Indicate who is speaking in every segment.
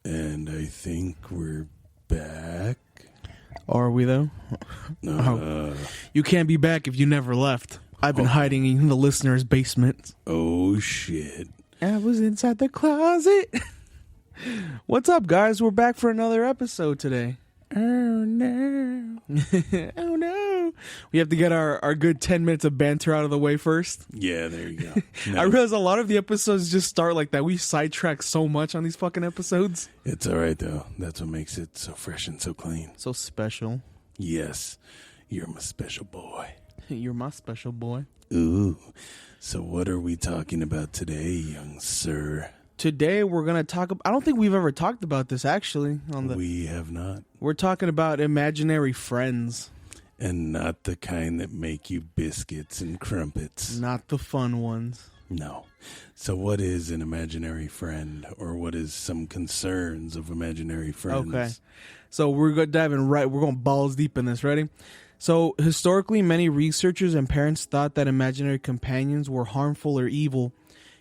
Speaker 1: And I think we're back.
Speaker 2: Are we though? You can't be back if you never left. I've been hiding in the listener's basement.
Speaker 1: Oh shit.
Speaker 2: I was inside the closet. What's up, guys? We're back for another episode today. Oh no. Oh no. We have to get our good 10 minutes of banter out of the way first.
Speaker 1: Yeah, there you go. No.
Speaker 2: I realize a lot of the episodes just start like that. We sidetrack so much on these fucking episodes.
Speaker 1: It's all right, though. That's what makes it so fresh and so clean.
Speaker 2: So special.
Speaker 1: Yes, you're my special boy.
Speaker 2: You're my special boy.
Speaker 1: Ooh. So what are we talking about today, young sir?
Speaker 2: Today we're going to talk about... I don't think we've ever talked about this, actually.
Speaker 1: We have not.
Speaker 2: We're talking about imaginary friends.
Speaker 1: And not the kind that make you biscuits and crumpets.
Speaker 2: Not the fun ones.
Speaker 1: No. So what is an imaginary friend, or what is some concerns of imaginary friends?
Speaker 2: Okay. So we're going to dive in right. We're going balls deep in this. Ready? So historically, many researchers and parents thought that imaginary companions were harmful or evil,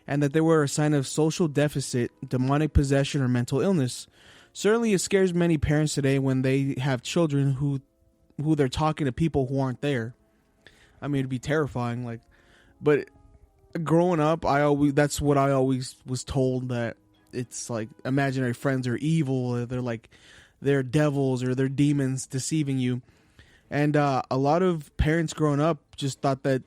Speaker 2: and that they were a sign of social deficit, demonic possession, or mental illness. Certainly, it scares many parents today when they have children who they're talking to people who aren't there. I mean, it'd be terrifying. But growing up, that's what I always was told, that it's like imaginary friends are evil. Or they're devils or they're demons deceiving you. And a lot of parents growing up just thought that,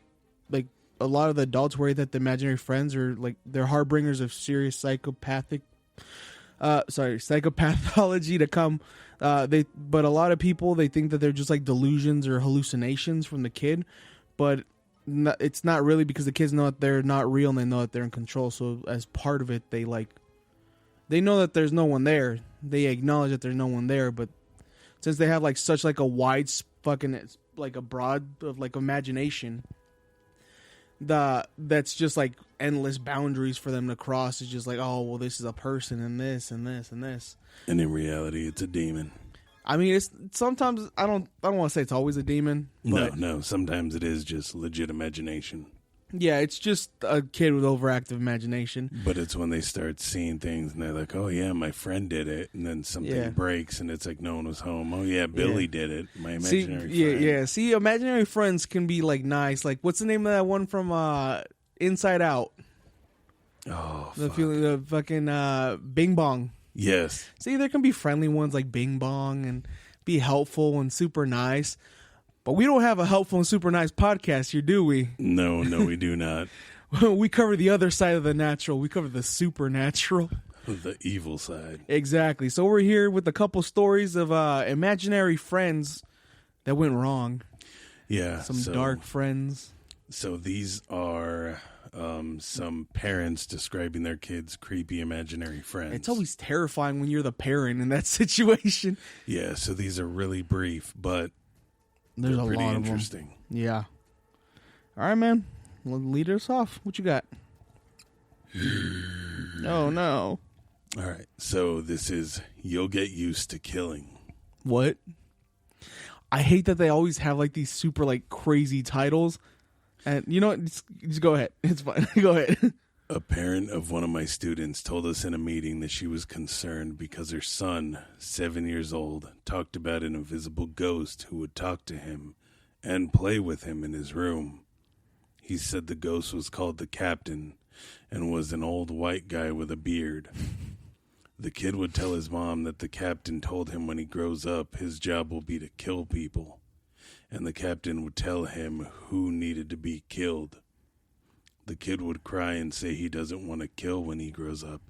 Speaker 2: like, a lot of the adults worry that the imaginary friends are like they're harbingers of serious psychopathology to come. But a lot of people, they think that they're just like delusions or hallucinations from the kid, but it's not really, because the kids know that they're not real and they know that they're in control. So as part of it, they know that there's no one there. They acknowledge that there's no one there, but since they have like such like a wide fucking like a broad of like imagination, that's just like endless boundaries for them to cross. It's just like, oh well, this is a person and this and this and this, and
Speaker 1: in reality it's a demon.
Speaker 2: I mean, it's sometimes I don't want to say it's always a demon, but
Speaker 1: no, sometimes it is just legit imagination.
Speaker 2: Yeah, it's just a kid with overactive imagination.
Speaker 1: But it's when they start seeing things and they're like, oh yeah, my friend did it, and then something breaks and it's like no one was home. Oh yeah, Billy did it, my imaginary friend.
Speaker 2: Yeah. See, imaginary friends can be like nice. Like, what's the name of that one from Inside Out?
Speaker 1: Oh,
Speaker 2: the fucking Bing Bong.
Speaker 1: Yes.
Speaker 2: See, there can be friendly ones like Bing Bong and be helpful and super nice. But we don't have a helpful and super nice podcast here, do we?
Speaker 1: No, we do not.
Speaker 2: We cover the other side of the natural. We cover the supernatural.
Speaker 1: The evil side.
Speaker 2: Exactly. So we're here with a couple stories of imaginary friends that went wrong.
Speaker 1: Yeah.
Speaker 2: Some dark friends.
Speaker 1: So these are some parents describing their kids' creepy imaginary friends.
Speaker 2: It's always terrifying when you're the parent in that situation.
Speaker 1: Yeah, so these are really brief, but
Speaker 2: there's a
Speaker 1: pretty
Speaker 2: lot of
Speaker 1: interesting.
Speaker 2: Them. Yeah. All right, man. Lead us off. What you got? Oh, no.
Speaker 1: All right. So this is You'll Get Used to Killing.
Speaker 2: What? I hate that they always have like these super like crazy titles. And you know what? Just go ahead. It's fine. Go ahead.
Speaker 1: A parent of one of my students told us in a meeting that she was concerned because her son, 7 years old, talked about an invisible ghost who would talk to him and play with him in his room. He said the ghost was called the Captain and was an old white guy with a beard. The kid would tell his mom that the Captain told him when he grows up his job will be to kill people, and the Captain would tell him who needed to be killed. The kid would cry and say he doesn't want to kill when he grows up,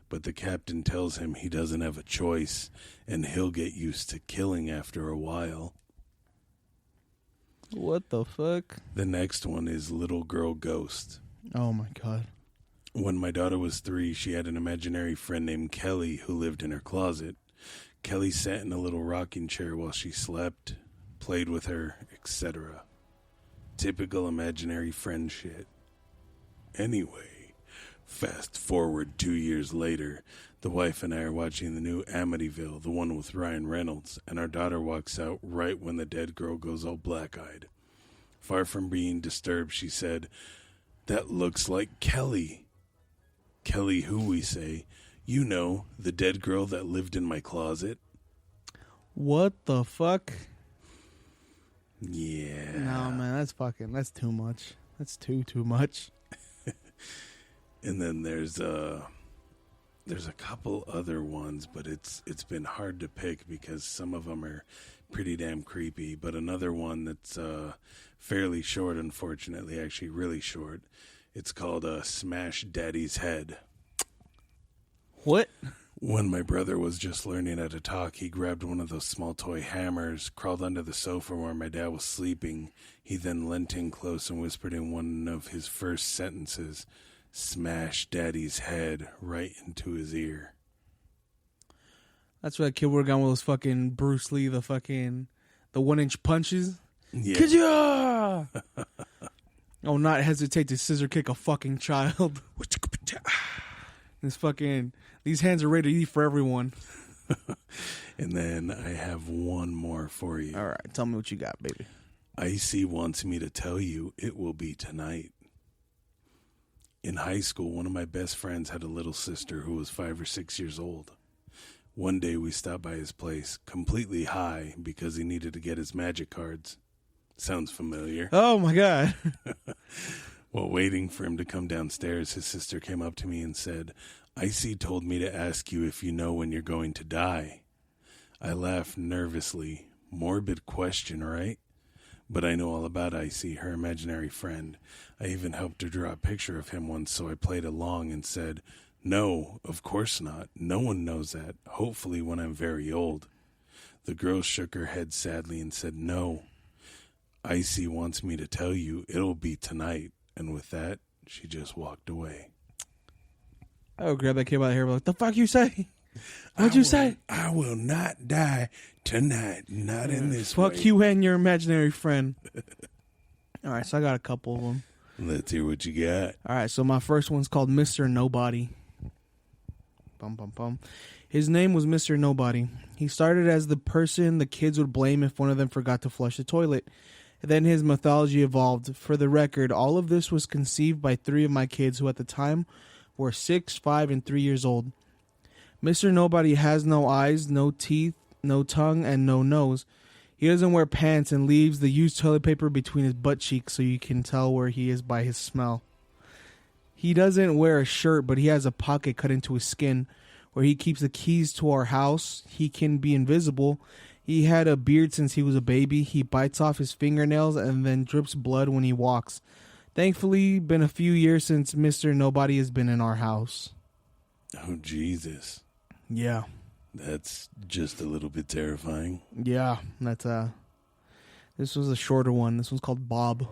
Speaker 1: but the Captain tells him he doesn't have a choice and he'll get used to killing after a while.
Speaker 2: What the fuck?
Speaker 1: The next one is Little Girl Ghost.
Speaker 2: Oh my God.
Speaker 1: When my daughter was 3, she had an imaginary friend named Kelly who lived in her closet. Kelly sat in a little rocking chair while she slept, played with her, etc. Typical imaginary friend shit. Anyway, Fast forward 2 years later, the wife and I are watching the new Amityville, the one with Ryan Reynolds, and our daughter walks out right when the dead girl goes all black-eyed. Far from being disturbed, she said, "That looks like Kelly." Kelly who, we say. You know, the dead girl that lived in my closet.
Speaker 2: What the fuck?
Speaker 1: Yeah.
Speaker 2: No, man, that's too much. That's too much.
Speaker 1: And then there's a couple other ones, but it's been hard to pick because some of them are pretty damn creepy. But another one that's fairly short, unfortunately, actually really short. It's called Smash Daddy's Head.
Speaker 2: What?
Speaker 1: When my brother was just learning how to talk, he grabbed one of those small toy hammers, crawled under the sofa where my dad was sleeping. He then leant in close and whispered in one of his first sentences, "Smash Daddy's head," right into his ear.
Speaker 2: That's where that kid would have gone with those fucking Bruce Lee, the 1-inch punches.
Speaker 1: Yeah.
Speaker 2: Kidya! Oh, not hesitate to scissor kick a fucking child. These hands are ready to eat for everyone.
Speaker 1: And then I have one more for you.
Speaker 2: All right, tell me what you got, baby.
Speaker 1: Icy wants me to tell you it will be tonight. In high school, one of my best friends had a little sister who was 5 or 6 years old. One day we stopped by his place, completely high because he needed to get his magic cards. Sounds familiar.
Speaker 2: Oh, my God.
Speaker 1: While waiting for him to come downstairs, his sister came up to me and said, "Icy told me to ask you if you know when you're going to die." I laughed nervously. Morbid question, right? But I know all about Icy, her imaginary friend. I even helped her draw a picture of him once, so I played along and said, "No, of course not. No one knows that. Hopefully when I'm very old." The girl shook her head sadly and said, "No. Icy wants me to tell you it'll be tonight." And with that, she just walked away.
Speaker 2: I would grab that kid by the hair and be like, "The fuck you say? What'd you say?"
Speaker 1: I will not die tonight. Not in this
Speaker 2: Fuck
Speaker 1: way.
Speaker 2: you and your imaginary friend. All right, so I got a couple of them.
Speaker 1: Let's hear what you got.
Speaker 2: All right, so my first one's called Mr. Nobody. Bum, bum, bum. His name was Mr. Nobody. He started as the person the kids would blame if one of them forgot to flush the toilet. Then his mythology evolved. For the record, all of this was conceived by 3 of my kids who at the time were 6, 5, and 3 years old. Mr. Nobody has no eyes, no teeth, no tongue, and no nose. He doesn't wear pants and leaves the used toilet paper between his butt cheeks so you can tell where he is by his smell. He doesn't wear a shirt, but he has a pocket cut into his skin where he keeps the keys to our house. He can be invisible. He had a beard since he was a baby. He bites off his fingernails and then drips blood when he walks. Thankfully, been a few years since Mr. Nobody has been in our house.
Speaker 1: Oh, Jesus.
Speaker 2: Yeah.
Speaker 1: That's just a little bit terrifying.
Speaker 2: Yeah, that's this was a shorter one. This one's called Bob.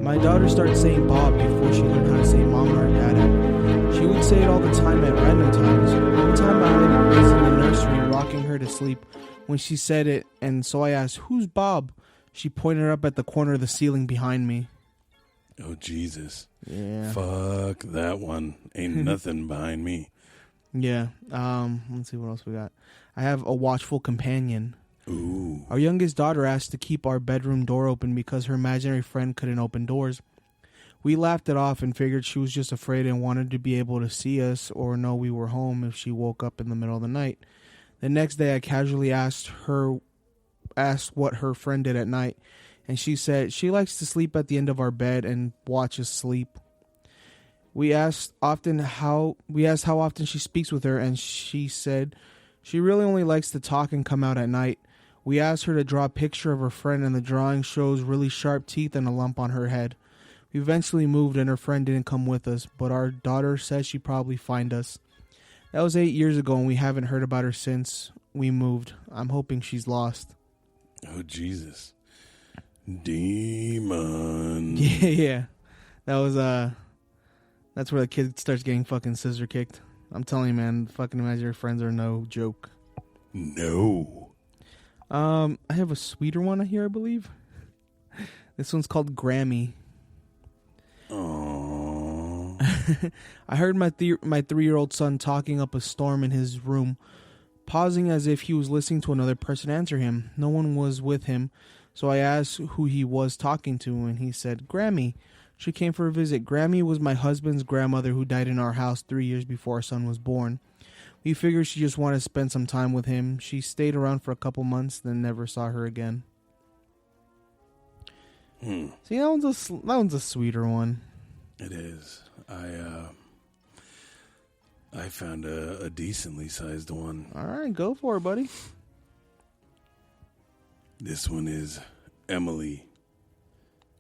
Speaker 2: My daughter started saying Bob before she learned how to say Mom or Dad. She would say it all the time at random times. One time I was in the nursery rocking her to sleep when she said it, and so I asked, "Who's Bob?" She pointed up at the corner of the ceiling behind me.
Speaker 1: Oh, Jesus.
Speaker 2: Yeah.
Speaker 1: Fuck that one. Ain't nothing behind me.
Speaker 2: Yeah. Let's see what else we got. I have a watchful companion.
Speaker 1: Ooh.
Speaker 2: Our youngest daughter asked to keep our bedroom door open because her imaginary friend couldn't open doors. We laughed it off and figured she was just afraid and wanted to be able to see us or know we were home if she woke up in the middle of the night. The next day I casually asked what her friend did at night, and she said she likes to sleep at the end of our bed and watch us sleep. We asked how often she speaks with her, and she said she really only likes to talk and come out at night. We asked her to draw a picture of her friend, and the drawing shows really sharp teeth and a lump on her head. We eventually moved, and her friend didn't come with us, but our daughter says she'd probably find us. That was 8 years ago, and we haven't heard about her since we moved. I'm hoping she's lost.
Speaker 1: Oh, Jesus. Demon.
Speaker 2: Yeah. That was, that's where the kid starts getting fucking scissor kicked. I'm telling you, man, fucking imaginary friends are no joke.
Speaker 1: No.
Speaker 2: I have a sweeter one here, I believe. This one's called Grammy.
Speaker 1: Aww.
Speaker 2: I heard my 3-year-old son talking up a storm in his room, pausing as if he was listening to another person answer him. No one was with him, so I asked who he was talking to, and he said, Grammy. She came for a visit. Grammy was my husband's grandmother who died in our house 3 years before our son was born. We figured she just wanted to spend some time with him. She stayed around for a couple months, then never saw her again. See, that one's a sweeter one.
Speaker 1: It is. I found a decently sized one.
Speaker 2: All right, go for it, buddy.
Speaker 1: This one is Emily.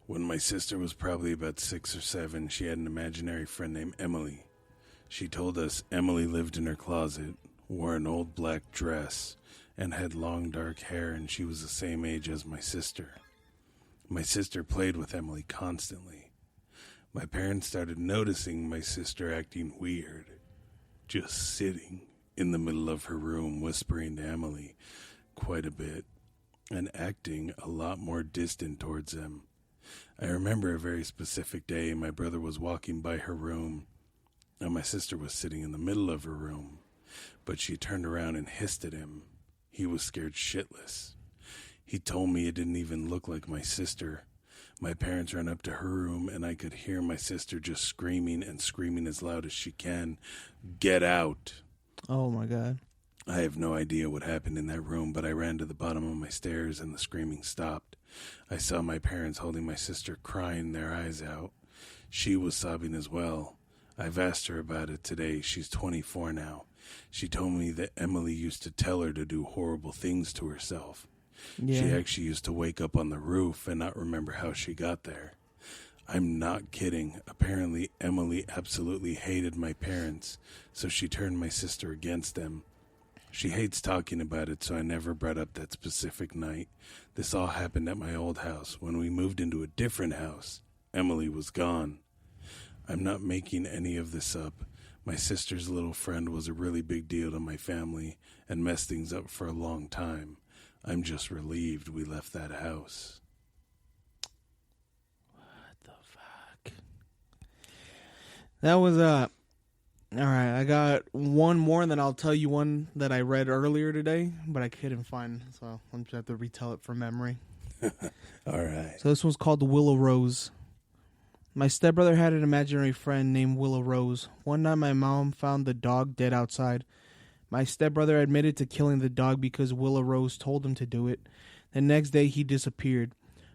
Speaker 1: When my sister was probably about 6 or 7, she had an imaginary friend named Emily. She told us Emily lived in her closet, wore an old black dress, and had long dark hair, and she was the same age as my sister. My sister played with Emily constantly. My parents started noticing my sister acting weird, just sitting in the middle of her room whispering to Emily quite a bit, and acting a lot more distant towards them. I remember a very specific day my brother was walking by her room, and my sister was sitting in the middle of her room, but she turned around and hissed at him. He was scared shitless. He told me it didn't even look like my sister. My parents ran up to her room, and I could hear my sister just screaming and screaming as loud as she can, "Get out!"
Speaker 2: Oh, my God.
Speaker 1: I have no idea what happened in that room, but I ran to the bottom of my stairs, and the screaming stopped. I saw my parents holding my sister, crying their eyes out. She was sobbing as well. I've asked her about it today. She's 24 now. She told me that Emily used to tell her to do horrible things to herself.
Speaker 2: Yeah.
Speaker 1: She actually used to wake up on the roof and not remember how she got there. I'm not kidding. Apparently, Emily absolutely hated my parents, so she turned my sister against them. She hates talking about it, so I never brought up that specific night. This all happened at my old house. When we moved into a different house, Emily was gone. I'm not making any of this up. My sister's little friend was a really big deal to my family and messed things up for a long time. I'm just relieved we left that house.
Speaker 2: What the fuck? That was, all right, I got one more, and then I'll tell you one that I read earlier today, but I couldn't find, so I'm just have to retell it from memory.
Speaker 1: All right.
Speaker 2: So this one's called Willow Rose. My stepbrother had an imaginary friend named Willow Rose. One night my mom found the dog dead outside. My stepbrother admitted to killing the dog because Willow Rose told him to do it. The next day he disappeared.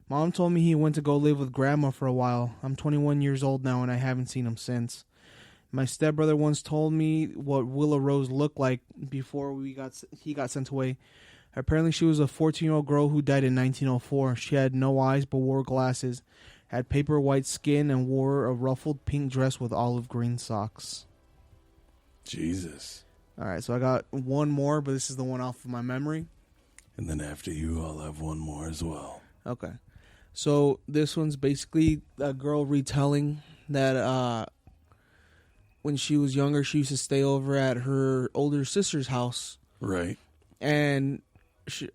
Speaker 2: Mom told me he went to go live with Grandma for a while. I'm 21 years old now and I haven't seen him since. My stepbrother once told me what Willow Rose looked like before he got sent away. Apparently she was a 14-year-old girl who died in 1904. She had no eyes but wore glasses, had paper white skin, and wore a ruffled pink dress with olive green socks.
Speaker 1: Jesus.
Speaker 2: All right, so I got one more, but this is the one off of my memory.
Speaker 1: And then after you, I'll have one more as well.
Speaker 2: Okay. So this one's basically a girl retelling that when she was younger, she used to stay over at her older sister's house.
Speaker 1: Right.
Speaker 2: And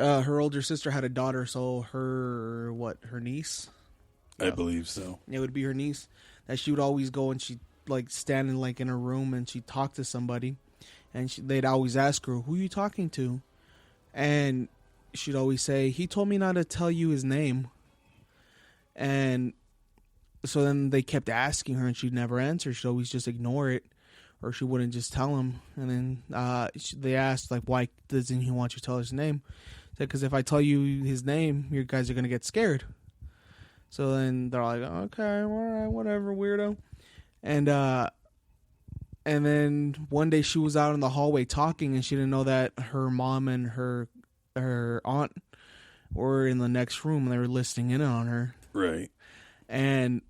Speaker 2: her older sister had a daughter, so her niece?
Speaker 1: I believe so.
Speaker 2: It would be her niece. That she would always go and she'd stand in her room and she'd talk to somebody. And they'd always ask her, who are you talking to? And she'd always say, he told me not to tell you his name. And so then they kept asking her and she'd never answer. She'd always just ignore it. Or she wouldn't just tell him. And then they asked, why doesn't he want you to tell his name? Because if I tell you his name, you guys are going to get scared. So then they're like, okay, all right, whatever, weirdo. And then one day she was out in the hallway talking, and she didn't know that her mom and her aunt were in the next room, and they were listening in on her.
Speaker 1: Right.
Speaker 2: And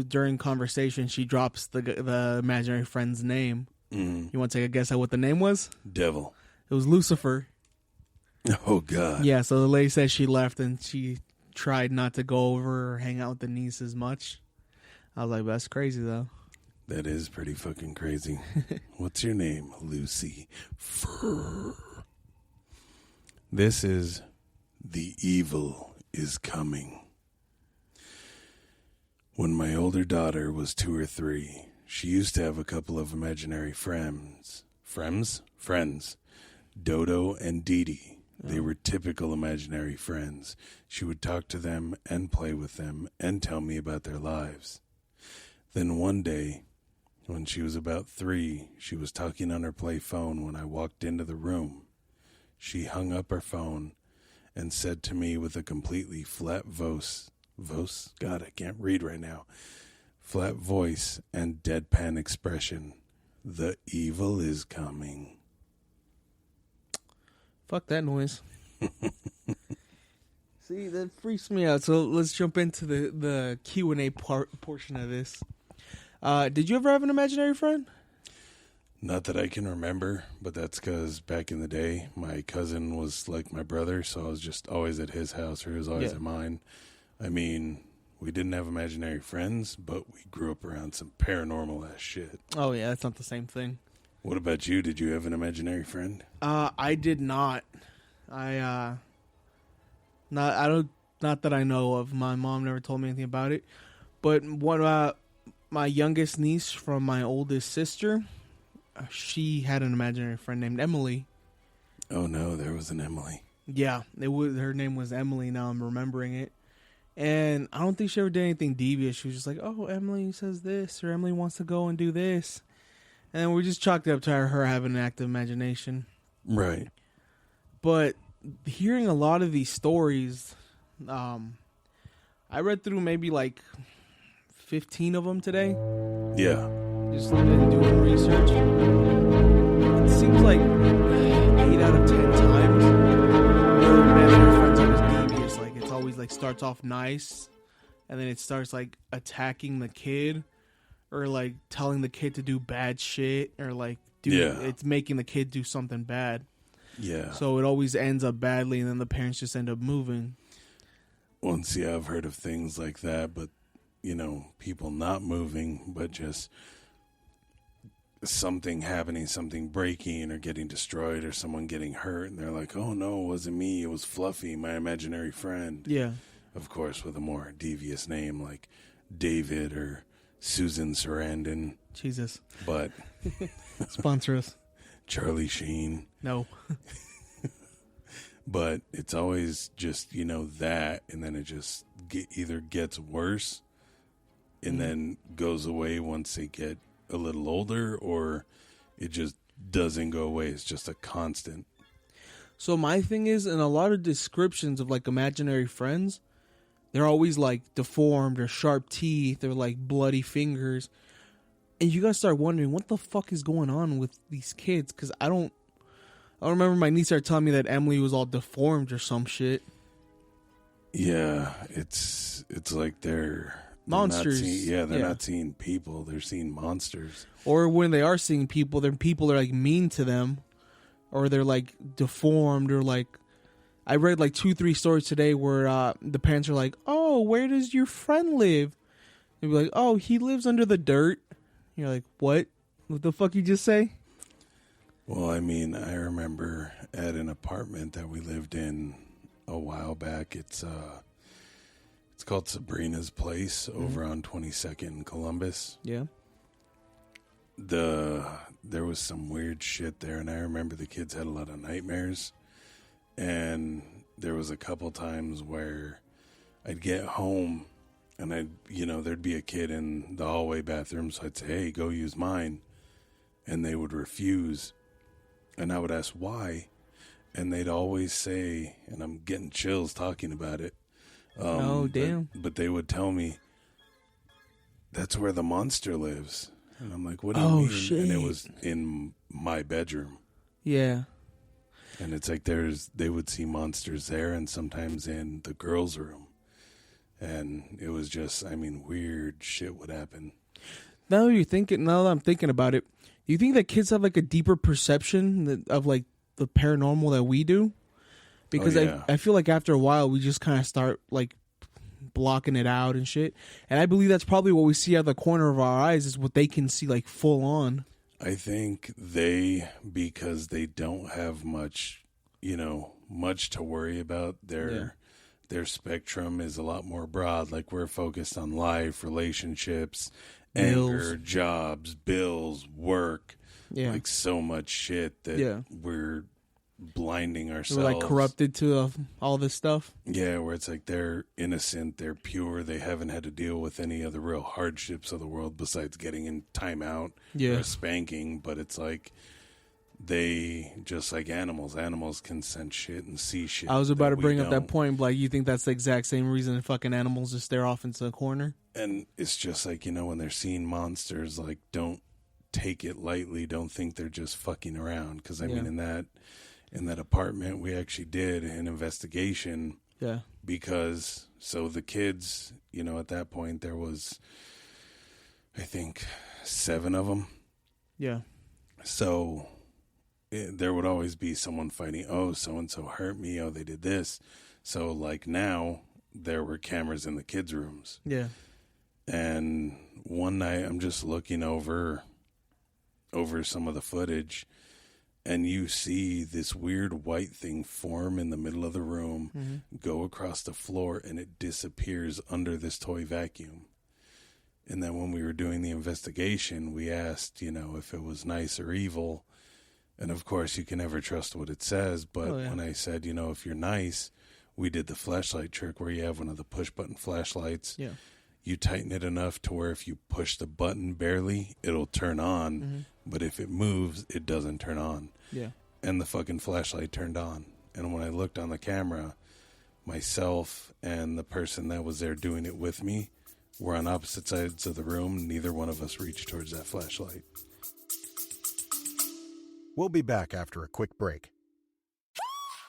Speaker 2: during conversation, she drops the imaginary friend's name.
Speaker 1: Mm.
Speaker 2: You want to take a guess at what the name was?
Speaker 1: Devil.
Speaker 2: It was Lucifer.
Speaker 1: Oh, God.
Speaker 2: Yeah, so the lady said she left, and she tried not to go over or hang out with the niece as much. I was like, that's crazy, though.
Speaker 1: That is pretty fucking crazy. What's your name? Lucy Fur. This is The Evil is Coming. When my older daughter was 2 or 3, she used to have a couple of imaginary friends. Friends. Dodo and Dee Dee. They were typical imaginary friends. She would talk to them and play with them and tell me about their lives. Then one day, when she was about 3, she was talking on her play phone when I walked into the room. She hung up her phone and said to me with a completely flat voice, God, I can't read right now. Flat voice and deadpan expression. The evil is coming.
Speaker 2: Fuck that noise. See, that freaks me out. So let's jump into the Q&A portion of this. Did you ever have an imaginary friend?
Speaker 1: Not that I can remember, but that's because back in the day, my cousin was like my brother, so I was just always at his house or he was always at mine. I mean, we didn't have imaginary friends, but we grew up around some paranormal ass shit.
Speaker 2: Oh, yeah, that's not the same thing.
Speaker 1: What about you? Did you have an imaginary friend?
Speaker 2: I did not. Not that I know of. My mom never told me anything about it. But my youngest niece from my oldest sister, she had an imaginary friend named Emily.
Speaker 1: Oh no, there was an Emily.
Speaker 2: Yeah, her name was Emily. Now I'm remembering it. And I don't think she ever did anything devious. She was just like, oh, Emily says this, or Emily wants to go and do this. And then we just chalked it up to her having an active imagination.
Speaker 1: Right.
Speaker 2: But hearing a lot of these stories, I read through maybe like 15 of them today.
Speaker 1: Yeah.
Speaker 2: Just doing research. It seems like 8 out of 10 times, the imaginary friend's always devious. Like, it's always like starts off nice, and then it starts like attacking the kid, or like telling the kid to do bad shit, or like it's making the kid do something bad.
Speaker 1: Yeah.
Speaker 2: So it always ends up badly, and then the parents just end up moving.
Speaker 1: Well, see, I've heard of things like that, but, you know, people not moving, but just something happening, something breaking or getting destroyed or someone getting hurt, and they're like, oh, no, it wasn't me. It was Fluffy, my imaginary friend.
Speaker 2: Yeah.
Speaker 1: Of course, with a more devious name like David or Susan Sarandon.
Speaker 2: Jesus.
Speaker 1: But
Speaker 2: sponsor us.
Speaker 1: Charlie Sheen.
Speaker 2: No.
Speaker 1: But it's always just, you know, that, and then it just either gets worse and then goes away once they get a little older, or it just doesn't go away. It's just a constant.
Speaker 2: So my thing is, in a lot of descriptions of like imaginary friends, they're always like deformed or sharp teeth or like bloody fingers. And you guys start wondering what the fuck is going on with these kids, because I don't remember my niece started telling me that Emily was all deformed or some shit.
Speaker 1: Yeah, it's like they're
Speaker 2: monsters.
Speaker 1: They're not seeing people; they're seeing monsters.
Speaker 2: Or when they are seeing people, then people are like mean to them, or they're like deformed, or like I read like 2-3 stories today where the parents are like, "Oh, where does your friend live?" They'd be like, "Oh, he lives under the dirt." You're like, "What? What the fuck you just say?"
Speaker 1: Well, I mean, I remember at an apartment that we lived in a while back. It's called Sabrina's Place over on 22nd in Columbus.
Speaker 2: Yeah.
Speaker 1: There was some weird shit there, and I remember the kids had a lot of nightmares. And there was a couple times where I'd get home and there'd be a kid in the hallway bathroom, so I'd say, "Hey, go use mine." And they would refuse. And I would ask why, and they'd always say, and I'm getting chills talking about it.
Speaker 2: Oh, damn.
Speaker 1: But they would tell me, "That's where the monster lives." And I'm like, "What do you mean?"
Speaker 2: Shit.
Speaker 1: And it was in my bedroom.
Speaker 2: Yeah.
Speaker 1: And it's like they would see monsters there and sometimes in the girls' room. And it was just, I mean, weird shit would happen.
Speaker 2: Now that I'm thinking about it, do you think that kids have like a deeper perception of like the paranormal that we do? Because I feel like after a while we just kind of start like blocking it out and shit. And I believe that's probably what we see out of the corner of our eyes is what they can see like full on.
Speaker 1: I think because they don't have much to worry about, their spectrum is a lot more broad. Like we're focused on life, relationships, anger, jobs, bills, work,
Speaker 2: Yeah.
Speaker 1: like so much shit that we're blinding ourselves.
Speaker 2: We're like corrupted to all this stuff.
Speaker 1: Yeah, where it's like they're innocent, they're pure, they haven't had to deal with any of the real hardships of the world besides getting in timeout or a spanking. But it's like they, just like animals can sense shit and see shit.
Speaker 2: I was about to bring up that point, like, you think that's the exact same reason fucking animals just stare off into a corner?
Speaker 1: And it's just like, when they're seeing monsters, like, don't take it lightly. Don't think they're just fucking around. Because, I mean, in that apartment, we actually did an investigation.
Speaker 2: Yeah.
Speaker 1: Because, so the kids, at that point, there was, I think, 7 of them.
Speaker 2: Yeah.
Speaker 1: So there would always be someone fighting, oh, so-and-so hurt me, oh, they did this. So, like, now, there were cameras in the kids' rooms.
Speaker 2: Yeah.
Speaker 1: And one night, I'm just looking over some of the footage, and you see this weird white thing form in the middle of the room, go across the floor, and it disappears under this toy vacuum. And then when we were doing the investigation, we asked, if it was nice or evil. And, of course, you can never trust what it says. But when I said, if you're nice, we did the flashlight trick where you have one of the push-button flashlights.
Speaker 2: Yeah.
Speaker 1: You tighten it enough to where if you push the button barely, it'll turn on. But if it moves, it doesn't turn on.
Speaker 2: Yeah.
Speaker 1: And the fucking flashlight turned on. And when I looked on the camera, myself and the person that was there doing it with me were on opposite sides of the room. Neither one of us reached towards that flashlight.
Speaker 3: We'll be back after a quick break.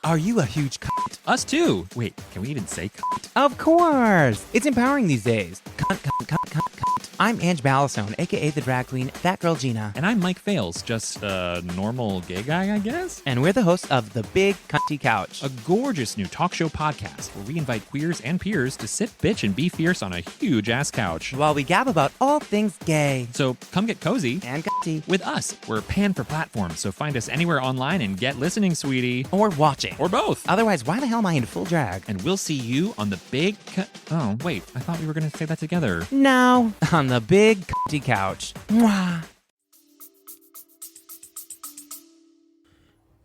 Speaker 4: Are you a huge cunt?
Speaker 5: Us too. Wait, can we even say cunt?
Speaker 4: Of course! It's empowering these days. Cunt, cunt, cunt, cunt, cunt. I'm Ange Ballastone, aka the drag queen, That Girl Gina.
Speaker 5: And I'm Mike Fales, just a normal gay guy, I guess?
Speaker 4: And we're the hosts of The Big Cunty Couch,
Speaker 5: a gorgeous new talk show podcast where we invite queers and peers to sit, bitch, and be fierce on a huge-ass couch.
Speaker 4: while we gab about all things gay.
Speaker 5: So come get cozy
Speaker 4: And cunty.
Speaker 5: with us. We're panned for platforms, so find us anywhere online and get listening, sweetie.
Speaker 4: Or watching.
Speaker 5: Or both.
Speaker 4: Otherwise, why the hell am I in full drag?
Speaker 5: And we'll see you on the big... Oh, wait, I thought we were going to say that together.
Speaker 4: No, on The Big Cunty Couch. Mwah.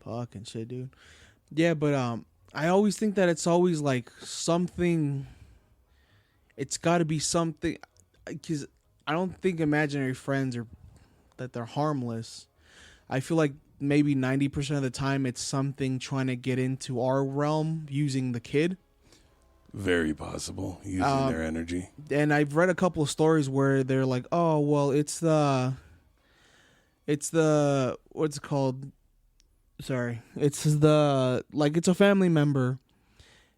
Speaker 2: Fucking shit, dude. Yeah, but I always think that it's always like something. It's got to be something, because I don't think imaginary friends are that they're harmless. I feel like maybe 90% of the time it's something trying to get into our realm using the kid.
Speaker 1: Very possible, using their energy.
Speaker 2: And I've read a couple of stories where they're like, oh, well, it's the, what's it called? Sorry. It's the, like, it's a family member.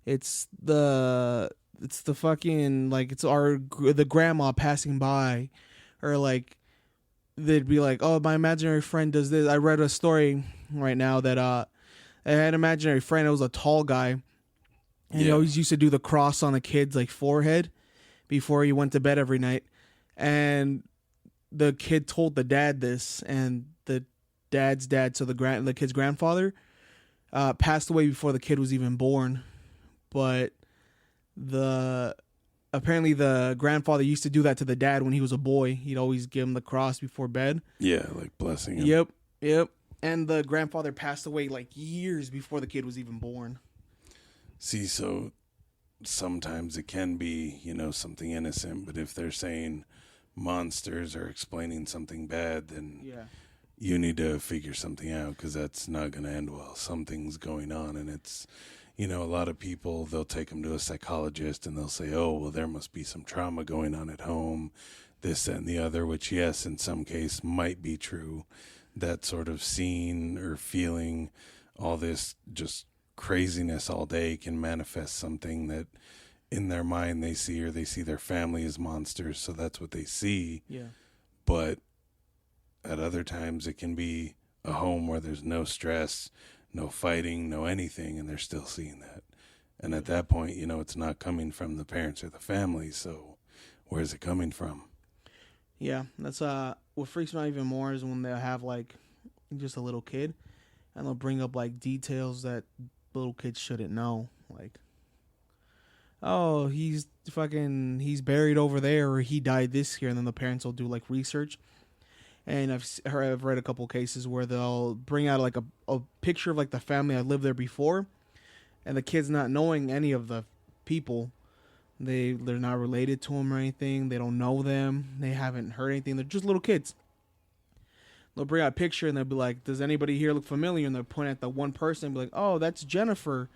Speaker 2: It's the fucking, like, it's the grandma passing by. Or, like, they'd be like, oh, my imaginary friend does this. I read a story right now that I had an imaginary friend. It was a tall guy. And he always used to do the cross on the kid's, like, forehead before he went to bed every night. And the kid told the dad this, and the dad's dad, so the kid's grandfather, passed away before the kid was even born. But apparently the grandfather used to do that to the dad when he was a boy. He'd always give him the cross before bed.
Speaker 1: Yeah, like blessing him.
Speaker 2: Yep. And the grandfather passed away like years before the kid was even born.
Speaker 1: See, so sometimes it can be, something innocent, but if they're saying monsters or explaining something bad, then you need to figure something out, because that's not going to end well. Something's going on, and it's, a lot of people, they'll take them to a psychologist, and they'll say, oh, well, there must be some trauma going on at home, this, that, and the other, which, yes, in some case might be true. That sort of seeing or feeling all this just craziness all day can manifest something that in their mind they see, or they see their family as monsters, so that's what they see.
Speaker 2: Yeah.
Speaker 1: But at other times it can be a home where there's no stress, no fighting, no anything, and they're still seeing that. And at that point, it's not coming from the parents or the family, so where's it coming from?
Speaker 2: Yeah, that's what freaks me out even more is when they'll have, like, just a little kid, and they'll bring up, like, details that little kids shouldn't know. Like, oh, he's buried over there, or he died this year, and then the parents will do like research. And I've read a couple cases where they'll bring out like a picture of like the family that lived there before, and the kids not knowing any of the people. They're not related to them or anything. They don't know them. They haven't heard anything. They're just little kids. They'll bring out a picture and they'll be like, does anybody here look familiar? And they'll point at the one person and be like, oh, that's Jennifer.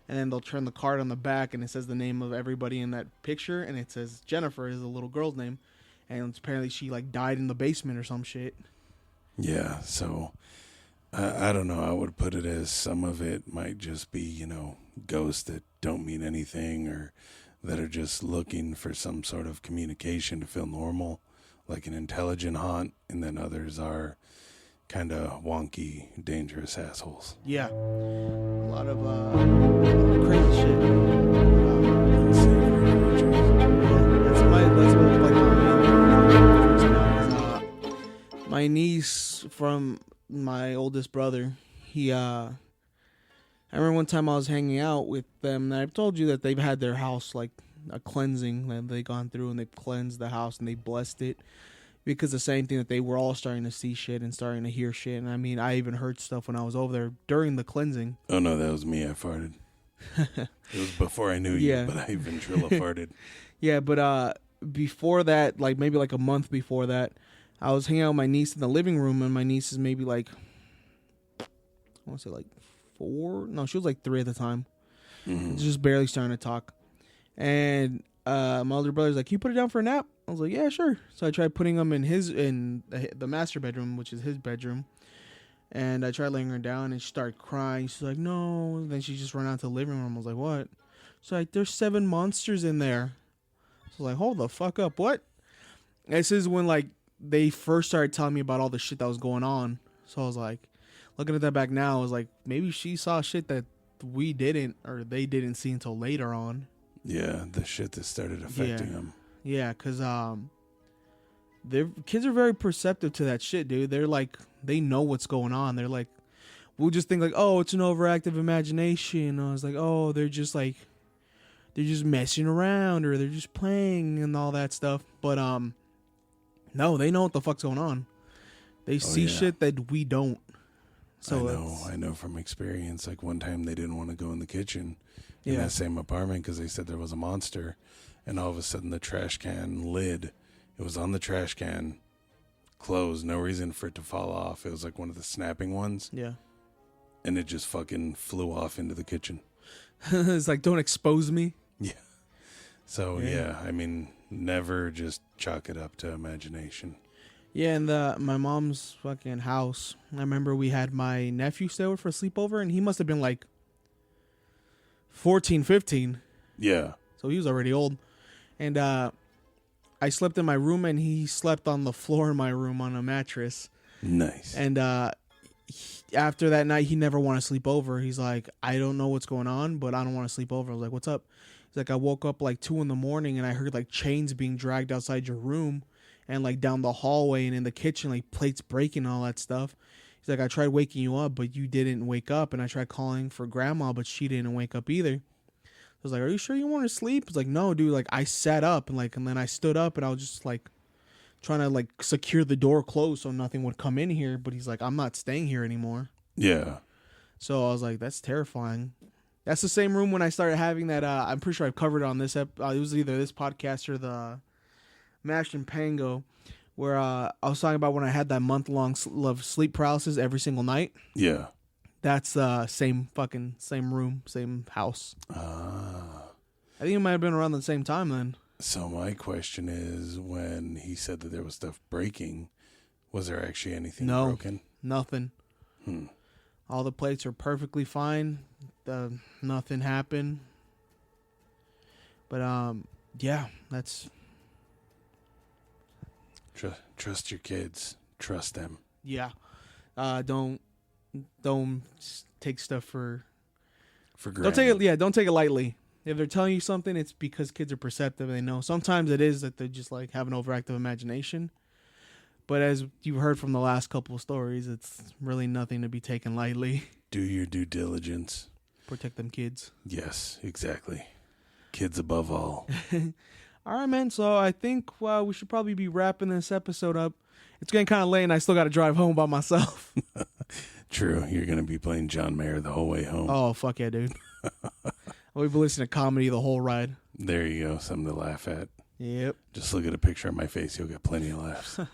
Speaker 2: And then they'll turn the card on the back and it says the name of everybody in that picture, and it says Jennifer is the little girl's name. And apparently she like died in the basement or some shit.
Speaker 1: Yeah, so I don't know. I would put it as some of it might just be, ghosts that don't mean anything or that are just looking for some sort of communication to feel normal, like an intelligent haunt, and then others are kind of wonky, dangerous assholes.
Speaker 2: Yeah. A lot of crazy shit. That's what like my niece from my oldest brother. I remember one time I was hanging out with them, and I've told you that they've had their house like a cleansing that they've gone through, and they've cleansed the house and they blessed it, because the same thing that they were all starting to see shit and starting to hear shit. And I mean, I even heard stuff when I was over there during the cleansing.
Speaker 1: Oh no, that was me. I farted. It was before I knew
Speaker 2: Yeah.
Speaker 1: you, but I ventrilo farted.
Speaker 2: Yeah, but before that, like maybe like a month before that, I was hanging out with my niece in the living room, and my niece is maybe like, I want to say like 4. No, she was like 3 at the time.
Speaker 1: Mm-hmm.
Speaker 2: Just barely starting to talk. And my older brother's like, can you put it down for a nap? I was like, yeah, sure. So I tried putting him in the master bedroom, which is his bedroom. And I tried laying her down, and she started crying. She's like, no. And then she just ran out to the living room. I was like, what? She's like, there's 7 monsters in there. So I was like, hold the fuck up. What? And this is when like they first started telling me about all the shit that was going on. So I was like, looking at that back now, I was like, maybe she saw shit that we didn't, or they didn't see until later on.
Speaker 1: Yeah, the shit that started affecting them.
Speaker 2: Yeah, because their kids are very perceptive to that shit, dude. They're like, they know what's going on. They're like, we'll just think like, oh, it's an overactive imagination. I was like, oh, they're just messing around, or they're just playing and all that stuff. But no, they know what the fuck's going on. They see shit that we don't. So
Speaker 1: I know from experience. Like one time they didn't want to go in the kitchen in that same apartment because they said there was a monster, and all of a sudden the trash can lid, it was on the trash can, closed, no reason for it to fall off. It was like one of the snapping ones.
Speaker 2: Yeah.
Speaker 1: And it just fucking flew off into the kitchen.
Speaker 2: It's like, don't expose me.
Speaker 1: Yeah. So yeah, I mean, never just chalk it up to imagination.
Speaker 2: Yeah, in my mom's fucking house, I remember we had my nephew stay over for a sleepover, and he must have been like 14, 15.
Speaker 1: Yeah.
Speaker 2: So he was already old. And I slept in my room, and he slept on the floor in my room on a mattress.
Speaker 1: Nice.
Speaker 2: And after that night, he never wanted to sleep over. He's like, I don't know what's going on, but I don't want to sleep over. I was like, what's up? He's like, I woke up like 2 a.m, and I heard like chains being dragged outside your room and like down the hallway and in the kitchen, like plates breaking and all that stuff. He's like, I tried waking you up, but you didn't wake up. And I tried calling for grandma, but she didn't wake up either. I was like, are you sure you want to sleep? He's like, no, dude. Like I sat up and then I stood up, and I was just like trying to like secure the door closed so nothing would come in here. But he's like, I'm not staying here anymore.
Speaker 1: Yeah.
Speaker 2: So I was like, that's terrifying. That's the same room when I started having that. I'm pretty sure I've covered it on this. It was either this podcast or the Mash and Pango, where I was talking about when I had that month-long sleep paralysis every single night.
Speaker 1: Yeah.
Speaker 2: That's same room, same house. I think it might have been around the same time then.
Speaker 1: So my question is, when he said that there was stuff breaking, was there actually anything broken?
Speaker 2: Nothing. All the plates are perfectly fine. Nothing happened. But yeah, that's.
Speaker 1: Trust your kids. Trust them.
Speaker 2: Yeah. Don't take stuff for
Speaker 1: granted.
Speaker 2: Don't take it. Yeah, don't take it lightly. If they're telling you something, it's because kids are perceptive. They know. Sometimes it is that they just like have an overactive imagination. But as you've heard from the last couple of stories, it's really nothing to be taken lightly.
Speaker 1: Do your due diligence.
Speaker 2: Protect them kids.
Speaker 1: Yes, exactly. Kids above all.
Speaker 2: All right, man. So I think we should probably be wrapping this episode up. It's getting kind of late, and I still got to drive home by myself.
Speaker 1: True. You're going to be playing John Mayer the whole way home.
Speaker 2: Oh, fuck yeah, dude. We've been listening to comedy the whole ride.
Speaker 1: There you go. Something to laugh at.
Speaker 2: Yep.
Speaker 1: Just look at a picture of my face. You'll get plenty of laughs.
Speaker 2: All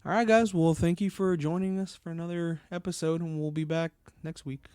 Speaker 2: right, guys. Well, thank you for joining us for another episode, and we'll be back next week.